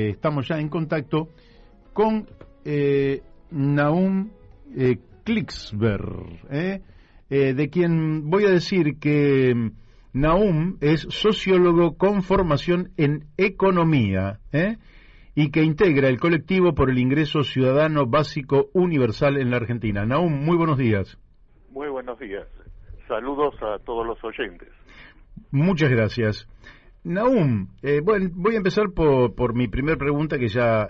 Estamos ya en contacto con Nahum Klicksberg, de quien voy a decir que Nahum es sociólogo con formación en economía, y que integra el colectivo por el ingreso ciudadano básico universal en la Argentina. Nahum, muy buenos días. Muy buenos días. Saludos a todos los oyentes. Muchas gracias. Nahum, bueno, voy a empezar por mi primer pregunta que ya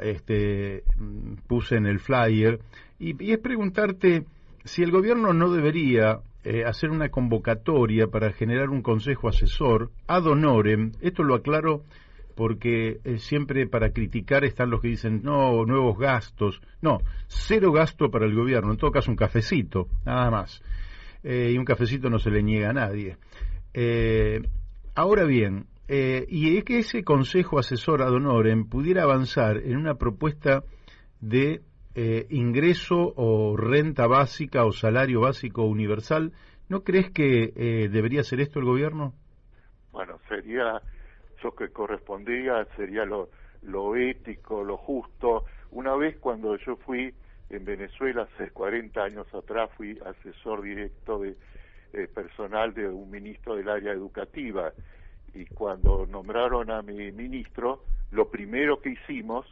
puse en el flyer, y es preguntarte si el gobierno no debería hacer una convocatoria para generar un consejo asesor ad honorem. Esto lo aclaro porque siempre para criticar están los que dicen, no, nuevos gastos. No, cero gasto para el gobierno, en todo caso un cafecito, nada más. Y un cafecito no se le niega a nadie. Ahora bien, y es que ese consejo asesor ad honorem pudiera avanzar en una propuesta de ingreso o renta básica o salario básico universal. ¿No crees que debería hacer esto el gobierno? Bueno, sería lo que correspondía, sería lo ético, lo justo. Una vez cuando yo fui en Venezuela, hace 40 años atrás, fui asesor directo de personal de un ministro del área educativa, y cuando nombraron a mi ministro, lo primero que hicimos,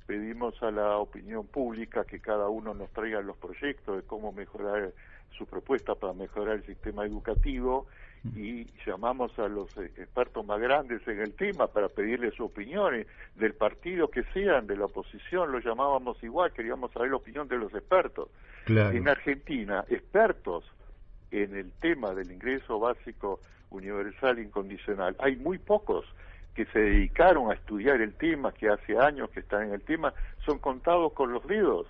pedimos a la opinión pública que cada uno nos traiga los proyectos de cómo mejorar su propuesta para mejorar el sistema educativo, y llamamos a los expertos más grandes en el tema para pedirles su opinión, del partido que sean, de la oposición, lo llamábamos igual, queríamos saber la opinión de los expertos. Claro. En Argentina, expertos en el tema del ingreso básico universal incondicional, hay muy pocos que se dedicaron a estudiar el tema, que hace años que están en el tema, son contados con los dedos,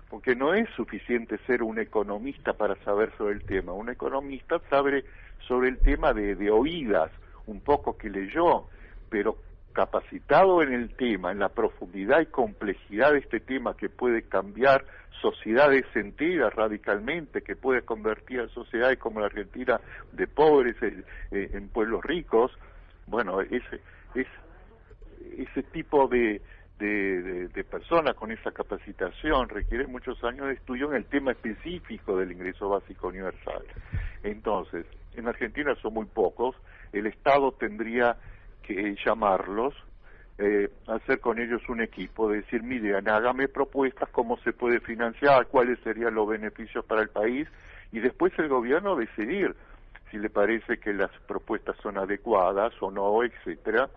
porque no es suficiente ser un economista para saber sobre el tema. Un economista sabe sobre el tema de oídas, un poco que leyó, pero capacitado en el tema, en la profundidad y complejidad de este tema que puede cambiar sociedades enteras radicalmente, que puede convertir a sociedades como la Argentina de pobres en pueblos ricos. Bueno, ese tipo de personas con esa capacitación requiere muchos años de estudio en el tema específico del ingreso básico universal. Entonces, en Argentina son muy pocos, el Estado tendría que llamarlos, hacer con ellos un equipo, decir, miren, hágame propuestas, cómo se puede financiar, cuáles serían los beneficios para el país, y después el gobierno decidir si le parece que las propuestas son adecuadas o no, etcétera.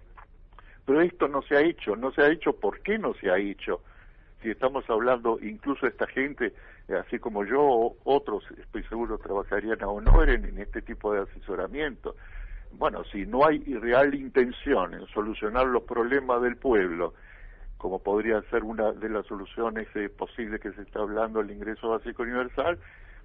Pero esto no se ha hecho. ¿Por qué no se ha hecho? Si estamos hablando, incluso esta gente, así como yo, otros, estoy seguro, trabajarían a honor en este tipo de asesoramiento. Bueno, si no hay real intención en solucionar los problemas del pueblo, como podría ser una de las soluciones posibles que se está hablando, el ingreso básico universal,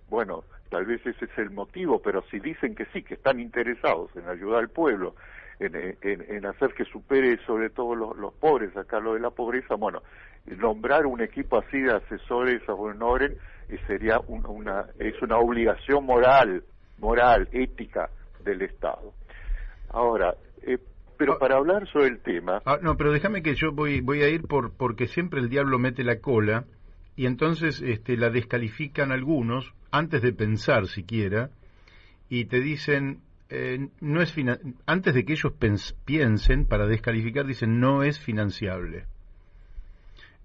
bueno, tal vez ese es el motivo, pero si dicen que sí, que están interesados en ayudar al pueblo, en hacer que supere sobre todo los pobres, sacarlo de la pobreza, bueno, nombrar un equipo así de asesores a honoren sería es una obligación moral, ética del Estado. Ahora, pero para hablar sobre el tema... No, pero déjame que yo voy a ir porque siempre el diablo mete la cola, y entonces la descalifican algunos, antes de pensar siquiera, y te dicen... no es antes de que ellos piensen para descalificar, dicen no es financiable.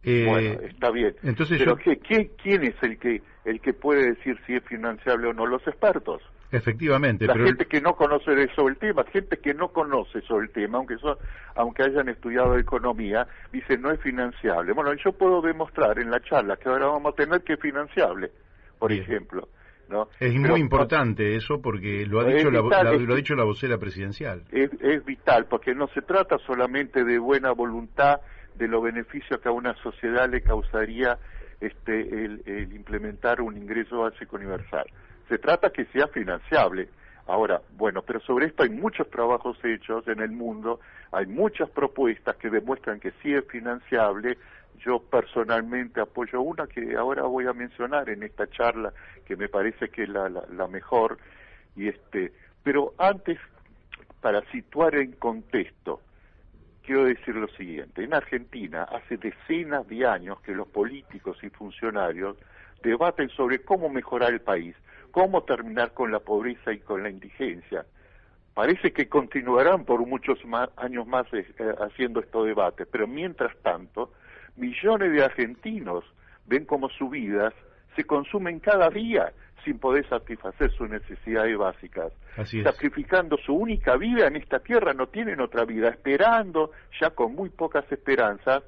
Bueno, está bien. Entonces pero ¿quién es el que puede decir si es financiable o no? Los expertos. Efectivamente. La gente que no conoce sobre el tema, aunque hayan estudiado economía, dice no es financiable. Bueno, yo puedo demostrar en la charla que ahora vamos a tener que es financiable, por ejemplo. ¿No? Es muy importante eso, porque lo ha dicho la vocera presidencial. Es vital, porque no se trata solamente de buena voluntad, de los beneficios que a una sociedad le causaría el implementar un ingreso básico universal. Se trata que sea financiable. Ahora, bueno, pero sobre esto hay muchos trabajos hechos en el mundo, hay muchas propuestas que demuestran que sí es financiable. Yo personalmente apoyo una que ahora voy a mencionar en esta charla, que me parece que es la mejor, pero antes, para situar en contexto, quiero decir lo siguiente. En Argentina hace decenas de años que los políticos y funcionarios debaten sobre cómo mejorar el país, cómo terminar con la pobreza y con la indigencia. Parece que continuarán por muchos años más haciendo estos debates, pero mientras tanto, millones de argentinos ven cómo sus vidas se consumen cada día sin poder satisfacer sus necesidades básicas. Así es. Sacrificando su única vida en esta tierra, no tienen otra vida, esperando, ya con muy pocas esperanzas,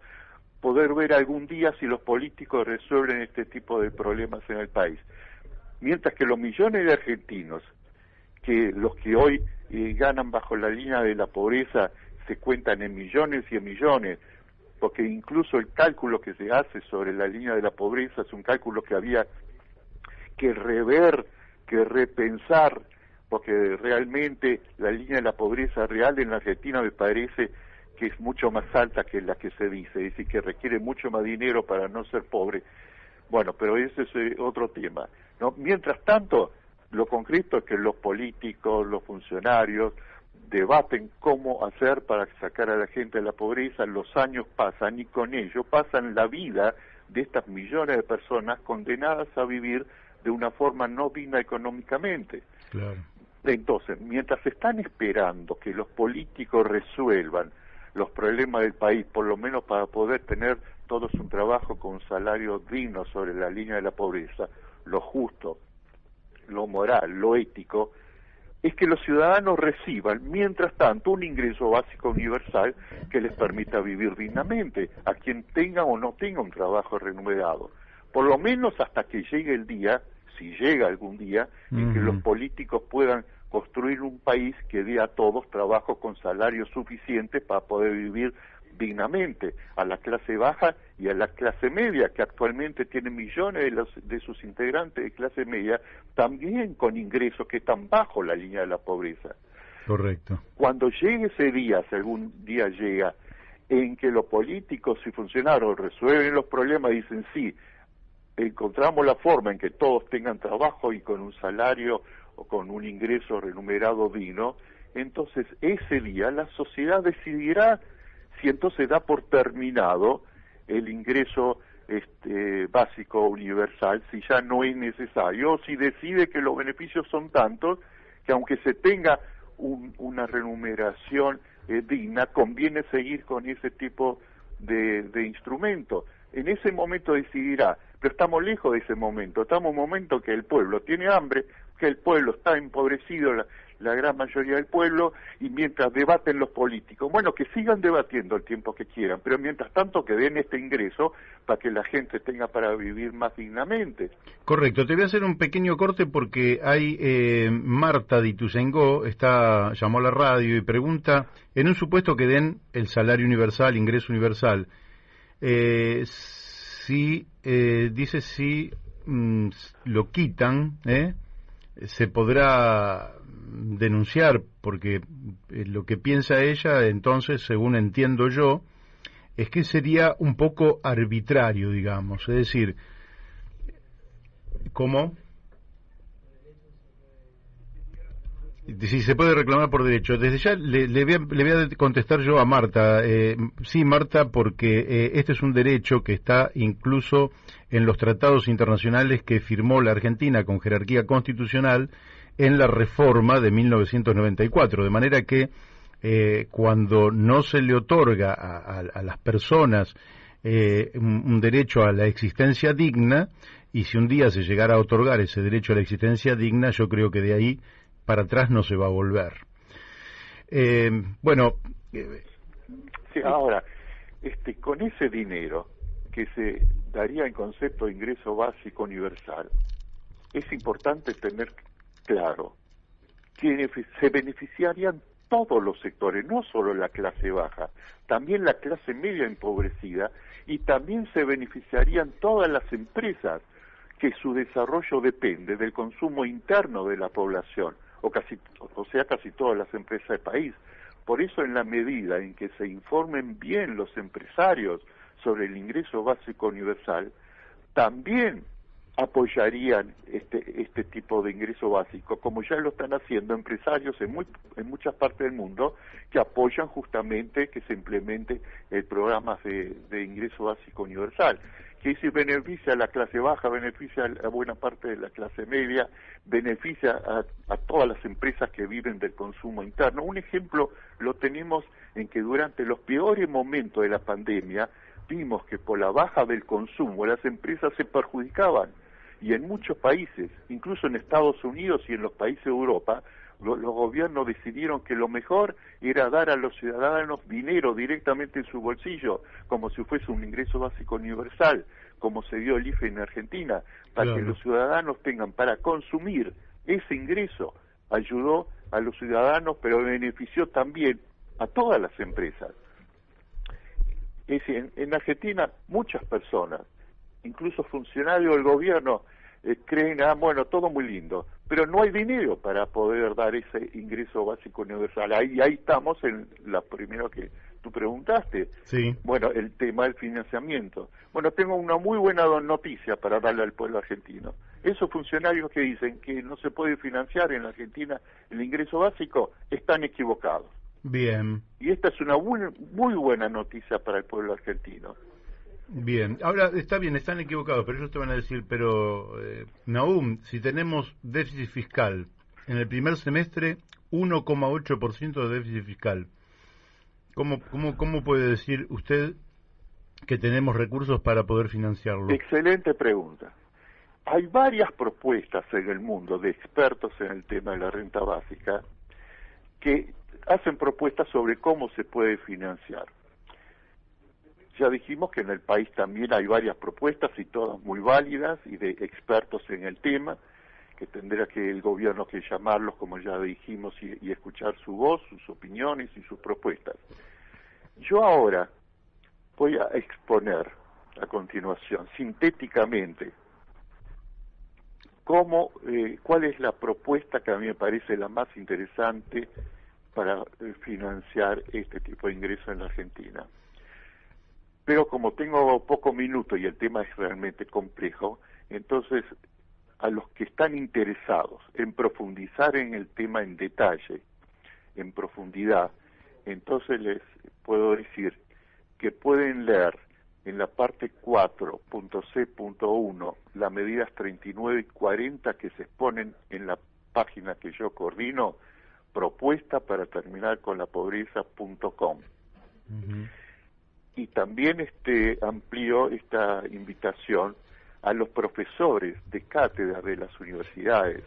poder ver algún día si los políticos resuelven este tipo de problemas en el país. Mientras que los millones de argentinos, que los que hoy ganan bajo la línea de la pobreza, se cuentan en millones y en millones, porque incluso el cálculo que se hace sobre la línea de la pobreza es un cálculo que había que rever, que repensar, porque realmente la línea de la pobreza real en la Argentina me parece que es mucho más alta que la que se dice, es decir, que requiere mucho más dinero para no ser pobre. Bueno, pero ese es otro tema, ¿no? Mientras tanto, lo concreto es que los políticos, los funcionarios, debaten cómo hacer para sacar a la gente de la pobreza, los años pasan y con ello pasan la vida de estas millones de personas condenadas a vivir de una forma no digna económicamente. Claro. Entonces, mientras están esperando que los políticos resuelvan los problemas del país, por lo menos para poder tener todos un trabajo con un salario digno sobre la línea de la pobreza, lo justo, lo moral, lo ético, es que los ciudadanos reciban, mientras tanto, un ingreso básico universal que les permita vivir dignamente, a quien tenga o no tenga un trabajo remunerado. Por lo menos hasta que llegue el día, si llega algún día, en que los políticos puedan construir un país que dé a todos trabajo con salarios suficientes para poder vivir dignamente, a la clase baja y a la clase media, que actualmente tiene millones de sus integrantes de clase media, también con ingresos que están bajo la línea de la pobreza. Correcto. Cuando llegue ese día, si algún día llega, en que los políticos y funcionarios resuelven los problemas y dicen sí, encontramos la forma en que todos tengan trabajo y con un salario o con un ingreso remunerado digno, entonces ese día la sociedad decidirá si entonces da por terminado el ingreso básico universal, si ya no es necesario, o si decide que los beneficios son tantos que aunque se tenga una remuneración digna, conviene seguir con ese tipo de instrumento. En ese momento decidirá, pero estamos lejos de ese momento, estamos en un momento que el pueblo tiene hambre, que el pueblo está empobrecido, la gran mayoría del pueblo, y mientras debaten los políticos, bueno, que sigan debatiendo el tiempo que quieran, pero mientras tanto que den este ingreso para que la gente tenga para vivir más dignamente. Correcto, te voy a hacer un pequeño corte porque hay Marta de Ituzaingó, llamó a la radio y pregunta, en un supuesto que den el salario universal, ingreso universal, dice si lo quitan, se podrá denunciar, porque lo que piensa ella, entonces, según entiendo yo, es que sería un poco arbitrario, digamos, es decir, ¿cómo? Si se puede reclamar por derecho. Desde ya le voy a contestar yo a Marta. Sí, Marta, porque este es un derecho que está incluso en los tratados internacionales que firmó la Argentina con jerarquía constitucional en la reforma de 1994. De manera que cuando no se le otorga a las personas un derecho a la existencia digna, y si un día se llegara a otorgar ese derecho a la existencia digna, yo creo que de ahí para atrás no se va a volver. Sí, ahora, con ese dinero que se daría en concepto de ingreso básico universal, es importante tener claro que se beneficiarían todos los sectores, no solo la clase baja, también la clase media empobrecida, y también se beneficiarían todas las empresas que su desarrollo depende del consumo interno de la población, casi todas las empresas del país. Por eso, en la medida en que se informen bien los empresarios sobre el ingreso básico universal, también apoyarían este tipo de ingreso básico, como ya lo están haciendo empresarios en muchas partes del mundo que apoyan justamente que se implemente el programa de ingreso básico universal, que si beneficia a la clase baja, beneficia a buena parte de la clase media, beneficia a todas las empresas que viven del consumo interno. Un ejemplo lo tenemos en que durante los peores momentos de la pandemia vimos que por la baja del consumo las empresas se perjudicaban, y en muchos países, incluso en Estados Unidos y en los países de Europa, los gobiernos decidieron que lo mejor era dar a los ciudadanos dinero directamente en su bolsillo, como si fuese un ingreso básico universal, como se dio el IFE en Argentina, para que los ciudadanos tengan para consumir ese ingreso. Ayudó a los ciudadanos, pero benefició también a todas las empresas. Es decir, en Argentina muchas personas, incluso funcionarios del gobierno, creen, bueno, todo muy lindo, pero no hay dinero para poder dar ese ingreso básico universal. Ahí estamos en la primera que tú preguntaste. Sí. Bueno, el tema del financiamiento. Bueno, tengo una muy buena noticia para darle al pueblo argentino. Esos funcionarios que dicen que no se puede financiar en la Argentina el ingreso básico están equivocados. Bien. Y esta es una muy buena noticia para el pueblo argentino. Bien, ahora está bien, están equivocados, pero ellos te van a decir, pero Nahum, si tenemos déficit fiscal, en el primer semestre 1,8% de déficit fiscal, ¿cómo puede decir usted que tenemos recursos para poder financiarlo? Excelente pregunta. Hay varias propuestas en el mundo de expertos en el tema de la renta básica que hacen propuestas sobre cómo se puede financiar. Ya dijimos que en el país también hay varias propuestas y todas muy válidas y de expertos en el tema, que tendrá que el gobierno que llamarlos, como ya dijimos, y escuchar su voz, sus opiniones y sus propuestas. Yo ahora voy a exponer a continuación, sintéticamente, cuál es la propuesta que a mí me parece la más interesante para financiar este tipo de ingresos en la Argentina. Pero como tengo pocos minutos y el tema es realmente complejo, entonces a los que están interesados en profundizar en el tema en detalle, en profundidad, entonces les puedo decir que pueden leer en la parte 4.c.1 las medidas 39 y 40 que se exponen en la página que yo coordino, propuesta para terminar con la pobreza.com. Uh-huh. Y también amplió esta invitación a los profesores de cátedra de las universidades,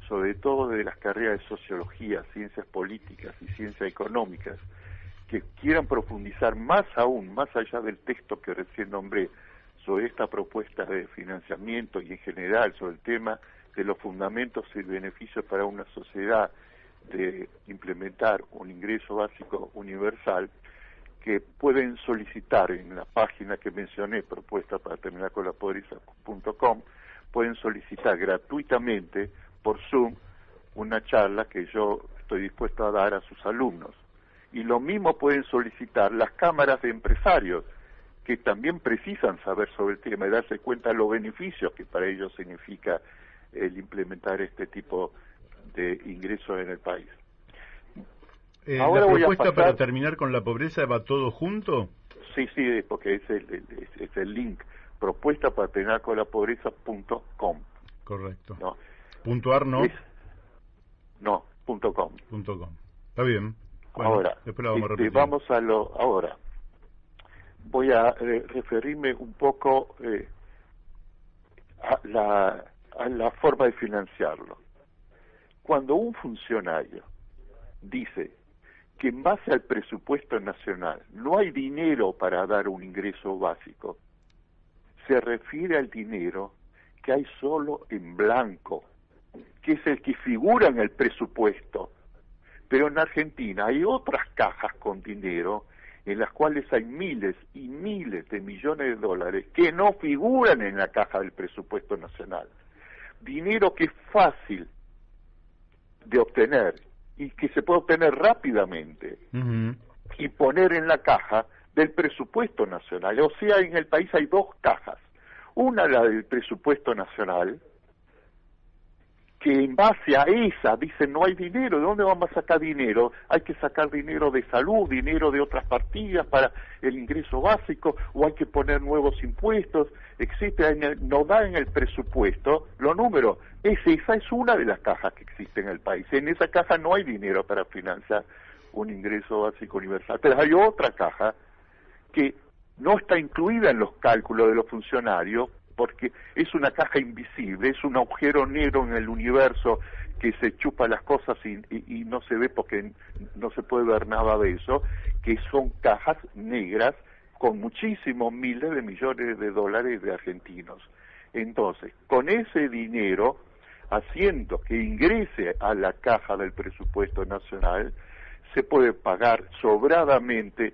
sobre todo de las carreras de sociología, ciencias políticas y ciencias económicas, que quieran profundizar más aún, más allá del texto que recién nombré, sobre esta propuesta de financiamiento y en general sobre el tema de los fundamentos y beneficios para una sociedad de implementar un ingreso básico universal, que pueden solicitar en la página que mencioné, propuesta para terminar con la pobreza.com, pueden solicitar gratuitamente por Zoom una charla que yo estoy dispuesto a dar a sus alumnos. Y lo mismo pueden solicitar las cámaras de empresarios, que también precisan saber sobre el tema y darse cuenta de los beneficios que para ellos significa el implementar este tipo de ingresos en el país. Ahora ¿la propuesta para terminar con la pobreza va todo junto? Sí, porque es el link, propuesta para terminar con la pobreza.com. Correcto. ¿No? ¿.ar no? No, .com. .com. Está bien. Bueno, ahora, después la vamos a repetir. Ahora, voy a referirme un poco a la forma de financiarlo. Cuando un funcionario dice que en base al presupuesto nacional no hay dinero para dar un ingreso básico, se refiere al dinero que hay solo en blanco, que es el que figura en el presupuesto. Pero en Argentina hay otras cajas con dinero en las cuales hay miles y miles de millones de dólares que no figuran en la caja del presupuesto nacional. Dinero que es fácil de obtener y que se puede obtener rápidamente y poner en la caja del presupuesto nacional. O sea, en el país hay dos cajas, Una, la del presupuesto nacional, que en base a esa dicen no hay dinero. ¿De dónde vamos a sacar dinero? Hay que sacar dinero de salud, dinero de otras partidas para el ingreso básico, o hay que poner nuevos impuestos, no da en el presupuesto los números. Esa es una de las cajas que existe en el país. En esa caja no hay dinero para financiar un ingreso básico universal, pero hay otra caja que no está incluida en los cálculos de los funcionarios, porque es una caja invisible, es un agujero negro en el universo que se chupa las cosas y no se ve porque no se puede ver nada de eso, que son cajas negras con muchísimos miles de millones de dólares de argentinos. Entonces, con ese dinero, haciendo que ingrese a la caja del presupuesto nacional, se puede pagar sobradamente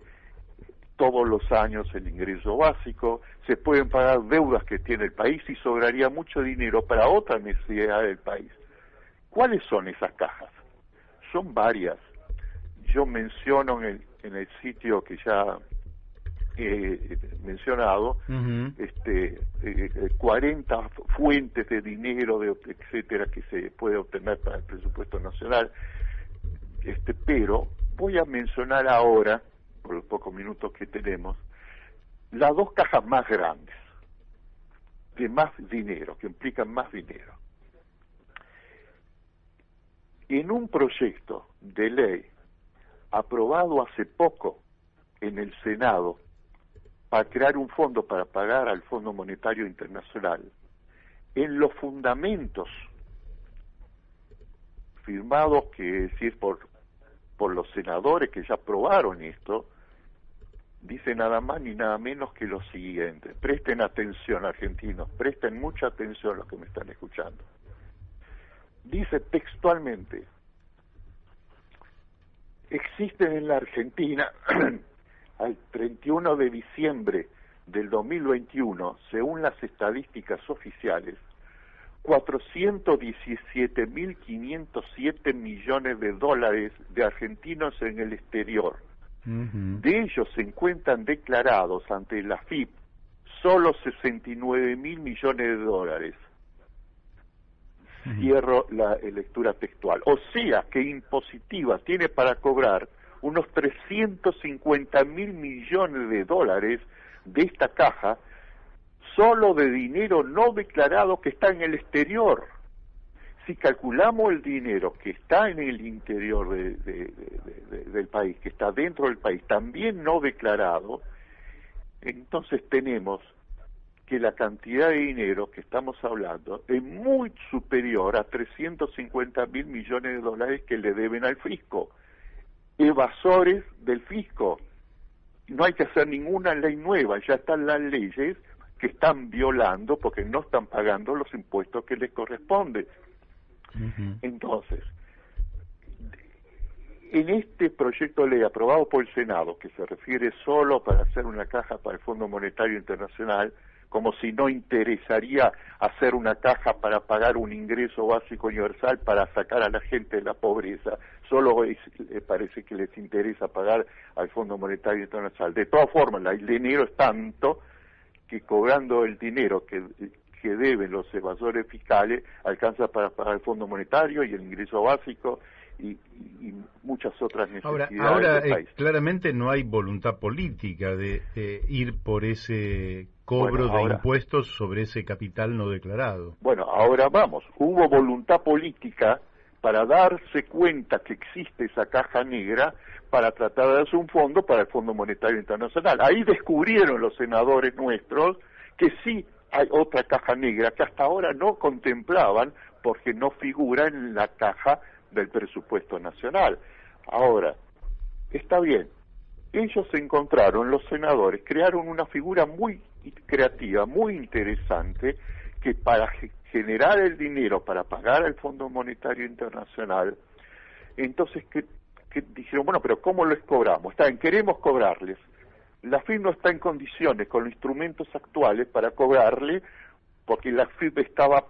todos los años el ingreso básico, se pueden pagar deudas que tiene el país y sobraría mucho dinero para otra necesidad del país. ¿Cuáles son esas cajas? Son varias. Yo menciono en el sitio que ya he mencionado, 40 fuentes de dinero, etcétera, que se puede obtener para el presupuesto nacional, pero voy a mencionar ahora, por los pocos minutos que tenemos, las dos cajas más grandes, de más dinero, que implican más dinero. En un proyecto de ley aprobado hace poco en el Senado para crear un fondo para pagar al Fondo Monetario Internacional, en los fundamentos firmados, que es decir, por los senadores que ya aprobaron esto, dice nada más ni nada menos que lo siguiente. Presten atención, argentinos, presten mucha atención los que me están escuchando. Dice textualmente: existen en la Argentina al 31 de diciembre del 2021, según las estadísticas oficiales, 417.507 millones de dólares de argentinos en el exterior. De ellos se encuentran declarados ante la AFIP solo 69.000 millones de dólares. Cierro la lectura textual. O sea que Impositiva tiene para cobrar unos 350.000 millones de dólares de esta caja, solo de dinero no declarado que está en el exterior. Si calculamos el dinero que está en el interior del país, que está dentro del país, también no declarado, entonces tenemos que la cantidad de dinero que estamos hablando es muy superior a 350.000 millones de dólares que le deben al fisco. Evasores del fisco. No hay que hacer ninguna ley nueva, ya están las leyes que están violando porque no están pagando los impuestos que les corresponden. Entonces, en este proyecto de ley aprobado por el Senado, que se refiere solo para hacer una caja para el Fondo Monetario Internacional, como si no interesaría hacer una caja para pagar un ingreso básico universal para sacar a la gente de la pobreza, solo parece que les interesa pagar al Fondo Monetario Internacional. De todas formas, el dinero es tanto que cobrando el dinero que deben los evasores fiscales alcanza para pagar el Fondo Monetario y el ingreso básico y muchas otras necesidades ahora del país. Claramente no hay voluntad política de ir por ese cobro de impuestos sobre ese capital no declarado. Bueno, ahora vamos. Hubo voluntad política para darse cuenta que existe esa caja negra para tratar de hacer un fondo para el Fondo Monetario Internacional. Ahí descubrieron los senadores nuestros que sí hay otra caja negra que hasta ahora no contemplaban porque no figura en la caja del presupuesto nacional. Ahora, está bien, ellos se encontraron, los senadores, crearon una figura muy creativa, muy interesante, que para generar el dinero para pagar al Fondo Monetario Internacional, entonces que dijeron, bueno, pero ¿cómo les cobramos? Está bien, queremos cobrarles. La FIP no está en condiciones con los instrumentos actuales para cobrarle, porque la FIP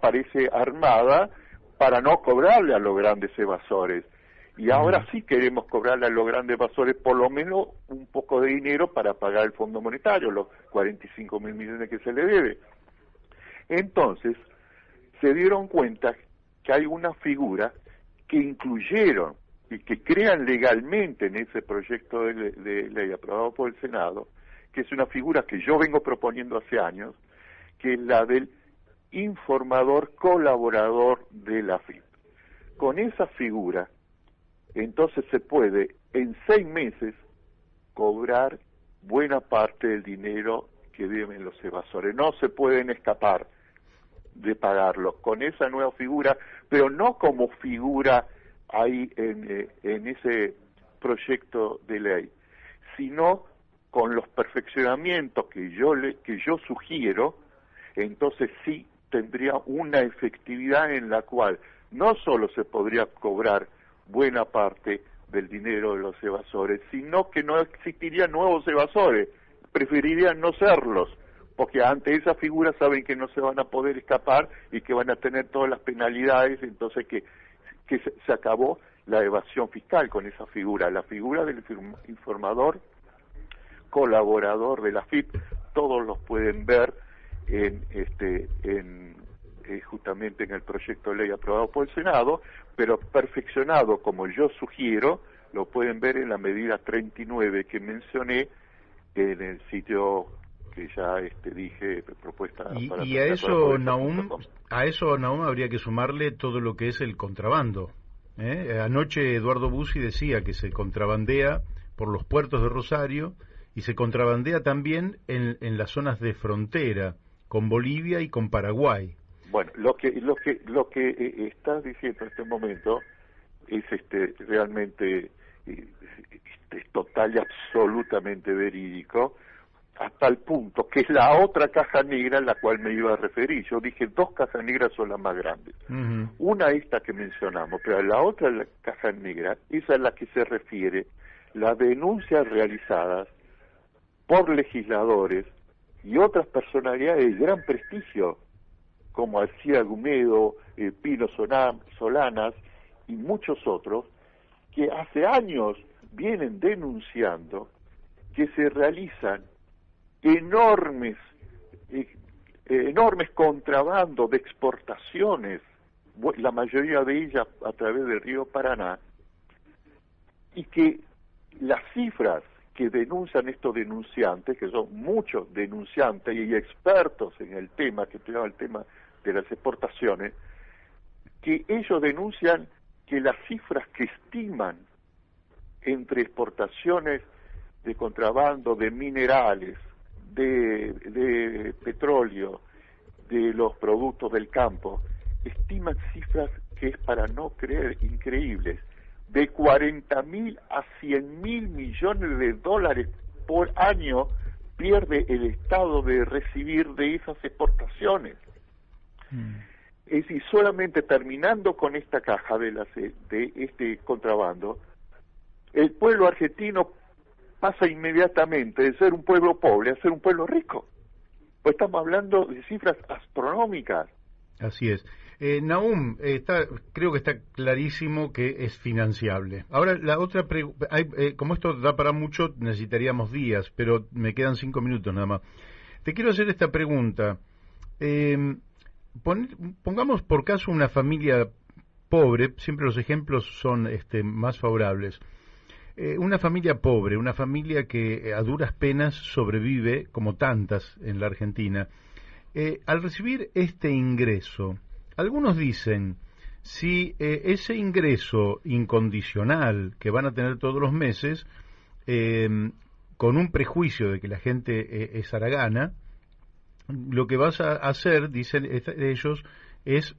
parece armada para no cobrarle a los grandes evasores. Y ahora sí queremos cobrarle a los grandes evasores por lo menos un poco de dinero para pagar el Fondo Monetario, los 45.000 millones que se le debe. Entonces, se dieron cuenta que hay una figura que incluyeron y que crean legalmente en ese proyecto de ley aprobado por el Senado, que es una figura que yo vengo proponiendo hace años, que es la del informador colaborador de la AFIP. Con esa figura, entonces se puede en 6 meses cobrar buena parte del dinero que deben los evasores. No se pueden escapar de pagarlo con esa nueva figura, pero no como figura ahí en ese proyecto de ley, sino con los perfeccionamientos que yo sugiero. Entonces sí tendría una efectividad en la cual no solo se podría cobrar buena parte del dinero de los evasores, sino que no existirían nuevos evasores, preferirían no serlos, porque ante esa figura saben que no se van a poder escapar y que van a tener todas las penalidades. Entonces que se acabó la evasión fiscal con esa figura. La figura del informador colaborador de la AFIP, todos los pueden ver justamente en el proyecto de ley aprobado por el Senado, pero perfeccionado como yo sugiero, lo pueden ver en la medida 39 que mencioné en el sitio que ya dije, propuesta para... Y a eso, Nahum, habría que sumarle todo lo que es el contrabando. Anoche Eduardo Bussi decía que se contrabandea por los puertos de Rosario y se contrabandea también en las zonas de frontera con Bolivia y con Paraguay. Bueno, lo que estás diciendo en este momento es realmente total y absolutamente verídico, hasta el punto que es la otra caja negra a la cual me iba a referir. Yo dije 2 cajas negras son las más grandes. Una esta que mencionamos, pero la otra caja negra, esa es la que se refiere las denuncias realizadas por legisladores y otras personalidades de gran prestigio, como Alcida Gumedo, Pino Solanas y muchos otros, que hace años vienen denunciando que se realizan enormes contrabandos de exportaciones, la mayoría de ellas a través del río Paraná, y que las cifras que denuncian estos denunciantes, que son muchos denunciantes y expertos en el tema, que estudian el tema de las exportaciones, que ellos denuncian que las cifras que estiman entre exportaciones de contrabando, de minerales, de petróleo, de los productos del campo, estiman cifras que es para no creer increíbles, de 40.000 a 100.000 millones de dólares por año pierde el Estado de recibir de esas exportaciones. Es decir, solamente terminando con esta caja de este contrabando, el pueblo argentino pasa inmediatamente de ser un pueblo pobre a ser un pueblo rico. Pues estamos hablando de cifras astronómicas. Así es. Nahum, creo que está clarísimo que es financiable. Ahora, la otra pregunta, como esto da para mucho, necesitaríamos días, pero me quedan 5 minutos nada más. Te quiero hacer esta pregunta. Pongamos por caso una familia pobre, siempre los ejemplos son más favorables. Una familia pobre, una familia que a duras penas sobrevive, como tantas en la Argentina. Al recibir este ingreso, algunos dicen, si ese ingreso incondicional que van a tener todos los meses, con un prejuicio de que la gente es haragana, lo que vas a hacer, dicen ellos, es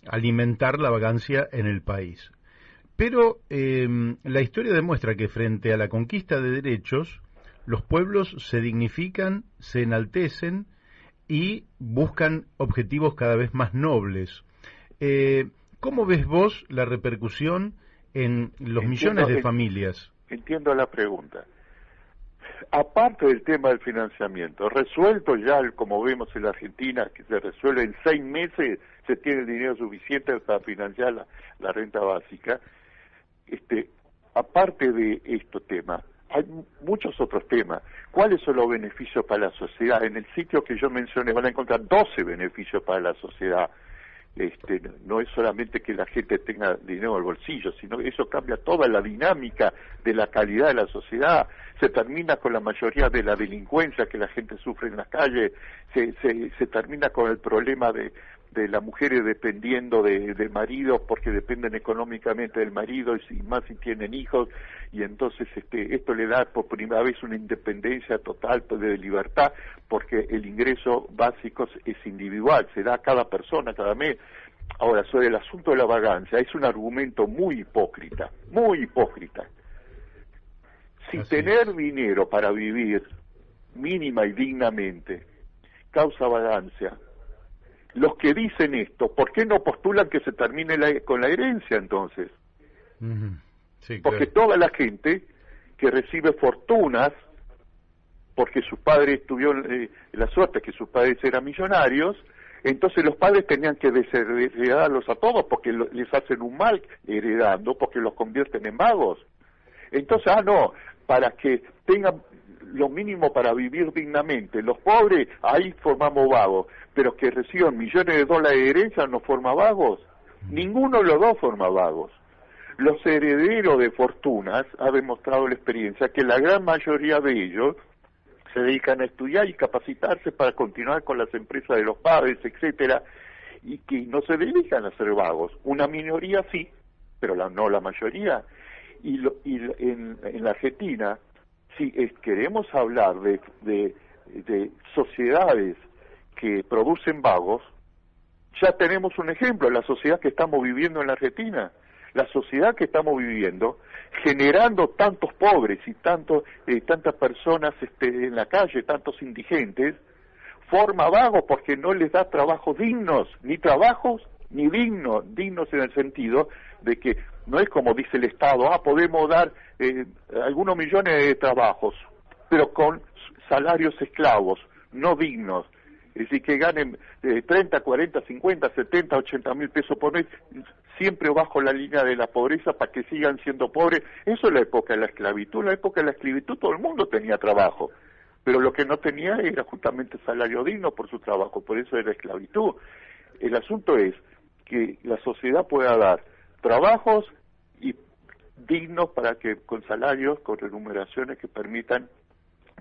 alimentar la vagancia en el país. Pero la historia demuestra que frente a la conquista de derechos, los pueblos se dignifican, se enaltecen y buscan objetivos cada vez más nobles. ¿Cómo ves vos la repercusión en los millones de familias? Entiendo la pregunta. Aparte del tema del financiamiento, resuelto ya, como vemos en la Argentina, que se resuelve en 6 meses, se tiene el dinero suficiente para financiar la renta básica. Aparte de este tema, hay muchos otros temas. ¿Cuáles son los beneficios para la sociedad? En el sitio que yo mencioné van a encontrar 12 beneficios para la sociedad. No es solamente que la gente tenga dinero en el bolsillo, sino que eso cambia toda la dinámica de la calidad de la sociedad. Se termina con la mayoría de la delincuencia que la gente sufre en las calles, se termina con el problema de las mujeres dependiendo de maridos porque dependen económicamente del marido y más si tienen hijos, y entonces esto le da por primera vez una independencia total de libertad, porque el ingreso básico es individual, se da a cada persona cada mes. Ahora, sobre el asunto de la vagancia, es un argumento muy hipócrita, muy hipócrita. Si tener dinero para vivir mínima y dignamente causa vagancia, los que dicen esto, ¿por qué no postulan que se termine con la herencia entonces? Sí, porque toda la gente que recibe fortunas, porque sus padres tuvieron la suerte que sus padres eran millonarios, entonces los padres tenían que desheredarlos a todos porque les hacen un mal heredando, porque los convierten en vagos. Entonces, no, para que tengan lo mínimo para vivir dignamente, los pobres, ahí formamos vagos, pero que reciban millones de dólares de herencia no forma vagos. Ninguno de los dos forma vagos. Los herederos de fortunas, ha demostrado la experiencia, que la gran mayoría de ellos se dedican a estudiar y capacitarse para continuar con las empresas de los padres, etcétera, y que no se dedican a ser vagos. Una minoría sí, pero no la mayoría. Y en la Argentina, si queremos hablar de sociedades que producen vagos, ya tenemos un ejemplo, la sociedad que estamos viviendo en la Argentina. La sociedad que estamos viviendo, generando tantos pobres y tantas personas en la calle, tantos indigentes, forma vagos porque no les da trabajos dignos, ni trabajos ni dignos en el sentido de que no es como dice el Estado, podemos dar algunos millones de trabajos, pero con salarios esclavos, no dignos. Es decir, que ganen 30, 40, 50, 70, 80 mil pesos por mes, siempre bajo la línea de la pobreza para que sigan siendo pobres. Eso es la época de la esclavitud. En la época de la esclavitud todo el mundo tenía trabajo, pero lo que no tenía era justamente salario digno por su trabajo, por eso era esclavitud. El asunto es que la sociedad pueda dar trabajos y dignos para que con salarios, con remuneraciones que permitan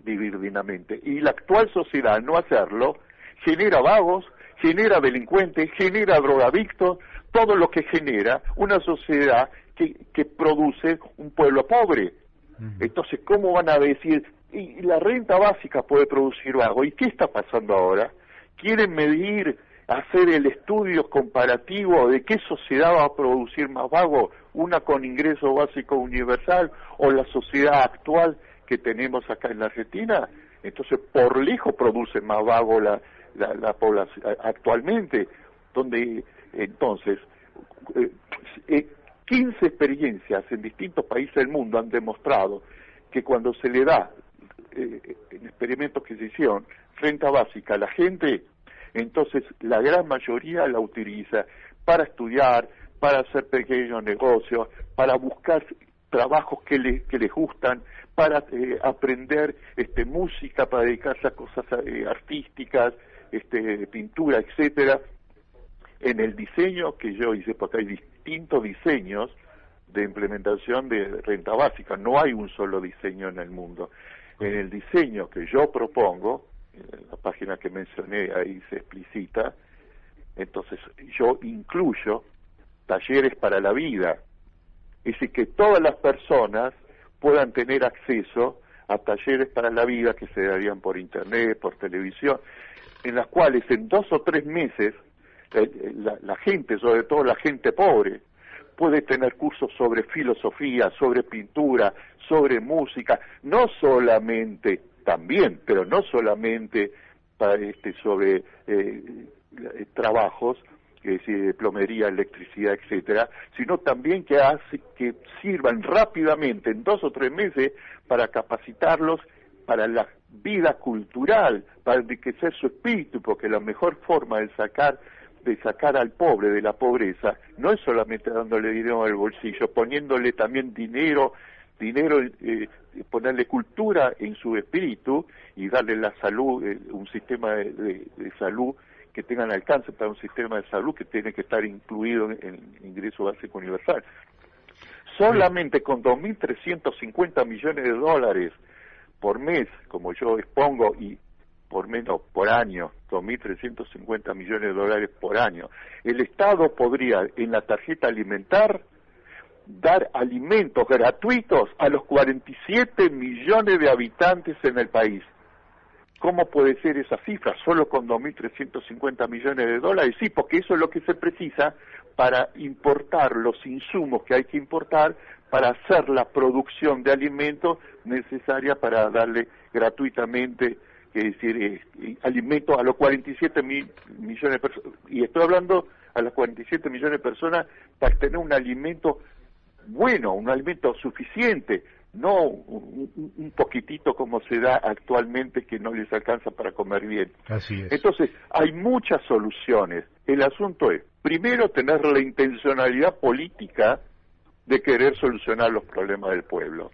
vivir dignamente. Y la actual sociedad, al no hacerlo, genera vagos, genera delincuentes, genera drogadictos, todo lo que genera una sociedad que produce un pueblo pobre. Entonces, ¿cómo van a decir? Y la renta básica puede producir vago. ¿Y qué está pasando ahora? ¿Quieren medir, hacer el estudio comparativo de qué sociedad va a producir más vago? ¿Una con ingreso básico universal o la sociedad actual que tenemos acá en la Argentina? Entonces, por lejos produce más vago la población actualmente, donde entonces 15 experiencias en distintos países del mundo han demostrado que cuando se le da en experimentos que se hicieron renta básica a la gente, entonces la gran mayoría la utiliza para estudiar, para hacer pequeños negocios, para buscar trabajos que les gustan, para aprender música, para dedicarse a cosas artísticas, pintura, etcétera. En el diseño que yo hice, porque hay distintos diseños de implementación de renta básica, no hay un solo diseño en el mundo. En el diseño que yo propongo, en la página que mencioné ahí se explicita, entonces yo incluyo talleres para la vida, es decir, que todas las personas puedan tener acceso a talleres para la vida que se darían por internet, por televisión, en las cuales en 2 o 3 meses la gente, sobre todo la gente pobre, puede tener cursos sobre filosofía, sobre pintura, sobre música, no solamente, también, pero no solamente sobre trabajos, es decir, de plomería, electricidad, etcétera, sino también que sirvan rápidamente en 2 o 3 meses para capacitarlos para la vida cultural, para enriquecer su espíritu, porque la mejor forma de sacar al pobre de la pobreza no es solamente dándole dinero al bolsillo, poniéndole también dinero dinero, ponerle cultura en su espíritu y darle la salud, un sistema de salud que tengan alcance para un sistema de salud que tiene que estar incluido en el ingreso básico universal. Solamente con 2.350 millones de dólares por mes, como yo expongo, y por año, 2.350 millones de dólares por año, el Estado podría, en la tarjeta alimentar, dar alimentos gratuitos a los 47 millones de habitantes en el país. ¿Cómo puede ser esa cifra? ¿Solo con 2.350 millones de dólares? Sí, porque eso es lo que se precisa para importar los insumos que hay que importar para hacer la producción de alimentos necesaria para darle gratuitamente, es decir, alimentos a los 47 millones de personas. Y estoy hablando a las 47 millones de personas para tener un alimento bueno, un alimento suficiente, no un poquitito como se da actualmente que no les alcanza para comer bien. Así es. Entonces, hay muchas soluciones. El asunto es, primero, tener la intencionalidad política de querer solucionar los problemas del pueblo.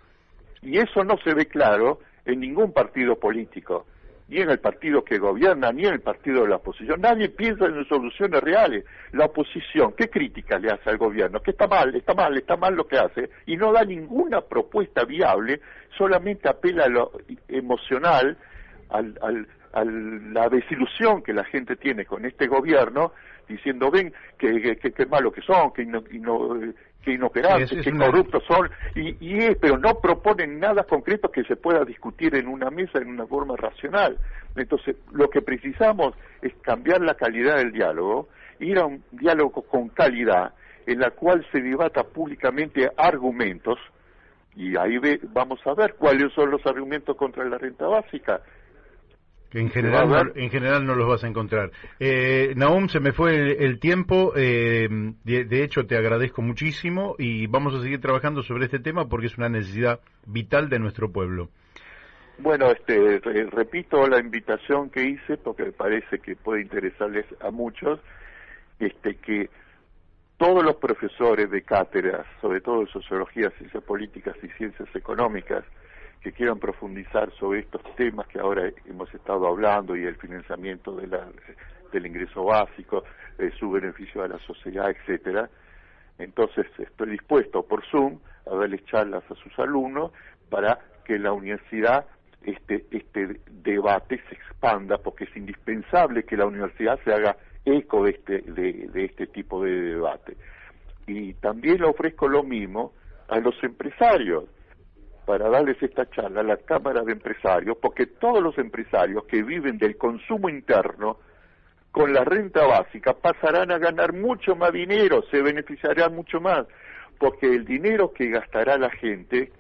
Y eso no se ve claro en ningún partido político, ni en el partido que gobierna, ni en el partido de la oposición. Nadie piensa en soluciones reales. La oposición, ¿qué crítica le hace al gobierno? Que está mal lo que hace, y no da ninguna propuesta viable, solamente apela a lo emocional, a la desilusión que la gente tiene con este gobierno, diciendo, ven, que malos que son, que inoperantes, que corruptos son, pero no proponen nada concreto que se pueda discutir en una mesa en una forma racional. Entonces, lo que precisamos es cambiar la calidad del diálogo, ir a un diálogo con calidad, en la cual se debata públicamente argumentos, y ahí vamos a ver cuáles son los argumentos contra la renta básica. En general no los vas a encontrar. Nahum, se me fue el tiempo, de hecho te agradezco muchísimo y vamos a seguir trabajando sobre este tema porque es una necesidad vital de nuestro pueblo. Bueno, repito la invitación que hice porque me parece que puede interesarles a muchos, que todos los profesores de cátedras, sobre todo de sociología, ciencias políticas y ciencias económicas, que quieran profundizar sobre estos temas que ahora hemos estado hablando y el financiamiento del ingreso básico, su beneficio a la sociedad, etcétera. Entonces estoy dispuesto por Zoom a darles charlas a sus alumnos para que la universidad este debate se expanda, porque es indispensable que la universidad se haga eco de este tipo de debate. Y también le ofrezco lo mismo a los empresarios, para darles esta charla a la Cámara de Empresarios, porque todos los empresarios que viven del consumo interno, con la renta básica, pasarán a ganar mucho más dinero, se beneficiarán mucho más, porque el dinero que gastará la gente,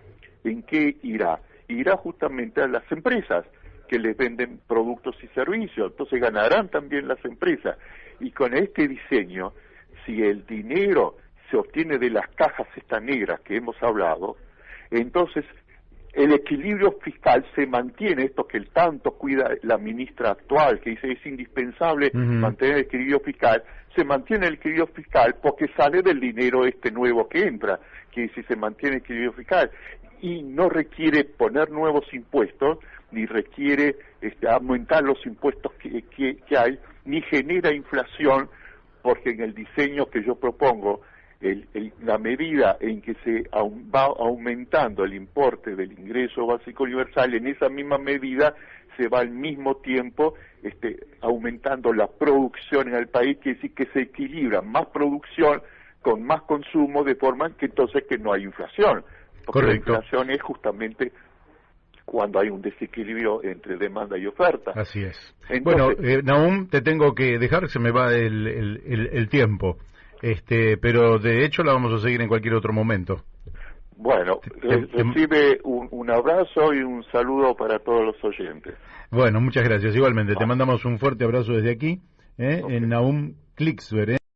¿en qué irá? Irá justamente a las empresas, que les venden productos y servicios, entonces ganarán también las empresas. Y con este diseño, si el dinero se obtiene de las cajas estas negras que hemos hablado, entonces el equilibrio fiscal se mantiene, esto que el tanto cuida la ministra actual, que dice es indispensable mantener el equilibrio fiscal, se mantiene el equilibrio fiscal porque sale del dinero nuevo que entra, que si se mantiene el equilibrio fiscal, y no requiere poner nuevos impuestos, ni requiere aumentar los impuestos que hay, ni genera inflación, porque en el diseño que yo propongo, la medida en que se va aumentando el importe del ingreso básico universal, en esa misma medida se va al mismo tiempo aumentando la producción en el país, que sí que se equilibra más producción con más consumo, de forma que entonces que no hay inflación, porque Correcto. La inflación es justamente cuando hay un desequilibrio entre demanda y oferta. Así es. Entonces, bueno, Nahum, te tengo que dejar, se me va el tiempo. Pero de hecho la vamos a seguir en cualquier otro momento. Bueno, recibe un abrazo y un saludo para todos los oyentes. Bueno, muchas gracias. Igualmente, te mandamos un fuerte abrazo desde aquí, en Nahum Klicksberg.